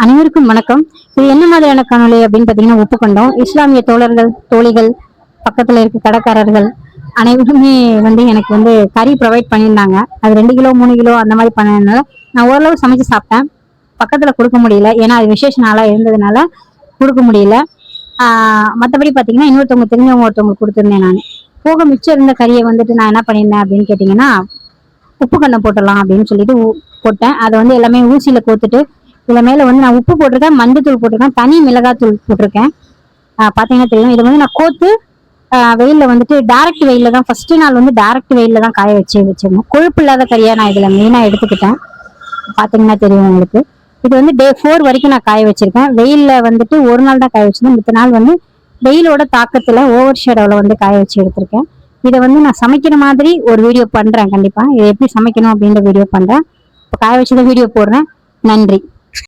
அனைவருக்கும் வணக்கம். இது என்ன மாதிரியான காணொலி அப்படின்னு பாத்தீங்கன்னா, ஒப்புக்கொண்டோம் இஸ்லாமிய தோழர்கள் தோழிகள் பக்கத்துல இருக்க கடைக்காரர்கள் அனைவருமே எனக்கு கறி ப்ரொவைட் பண்ணியிருந்தாங்க. அது 2 கிலோ 3 கிலோ அந்த மாதிரி பண்ணதுனால நான் ஓரளவு சமைச்சு சாப்பிட்டேன். பக்கத்துல கொடுக்க முடியல, ஏன்னா அது விசேஷ நாளா இருந்ததுனால கொடுக்க முடியல. மற்றபடி பாத்தீங்கன்னா இன்னொருத்தவங்க தெரிஞ்சவங்க ஒருத்தவங்க கொடுத்துருந்தேன். நான் போக மிச்சம் இருந்த கறியை நான் என்ன பண்ணியிருந்தேன் அப்படின்னு கேட்டீங்கன்னா, உப்பு கண்ணை போட்டலாம் அப்படின்னு சொல்லிட்டு போட்டேன். அதை எல்லாமே ஊசியில கோத்துட்டு இதுல மேல நான் உப்பு போட்டிருக்கேன், மஞ்சத்தூள் போட்டிருக்கேன், தனி மிளகாத்தூள் போட்டிருக்கேன். பாத்தீங்கன்னா தெரியும். இதை நான் கோத்து வெயில்ல டைரக்ட் வெயில்ல தான் ஃபர்ஸ்ட் நாள் டைரக்ட் வெயில்ல தான் காய வச்சிருந்தோம். கொழுப்பு இல்லாத கறியா நான் இதுல மெயினா எடுத்துக்கிட்டேன். பாத்தீங்கன்னா தெரியும் உங்களுக்கு. இது டே 4 வரைக்கும் நான் காய வச்சிருக்கேன். வெயில்ல ஒரு நாள் தான் காய வச்சிருந்தேன். மித்த நாள் வெயிலோட தாக்கத்துல ஓவர் ஷேடோல காய வச்சு எடுத்திருக்கேன். இதை நான் சமைக்கிற மாதிரி ஒரு வீடியோ பண்றேன். கண்டிப்பா இதை எப்படி சமைக்கணும் அப்படின்ற வீடியோ பண்றேன். இப்போ காய வச்சத வீடியோ போடுறேன். நன்றி.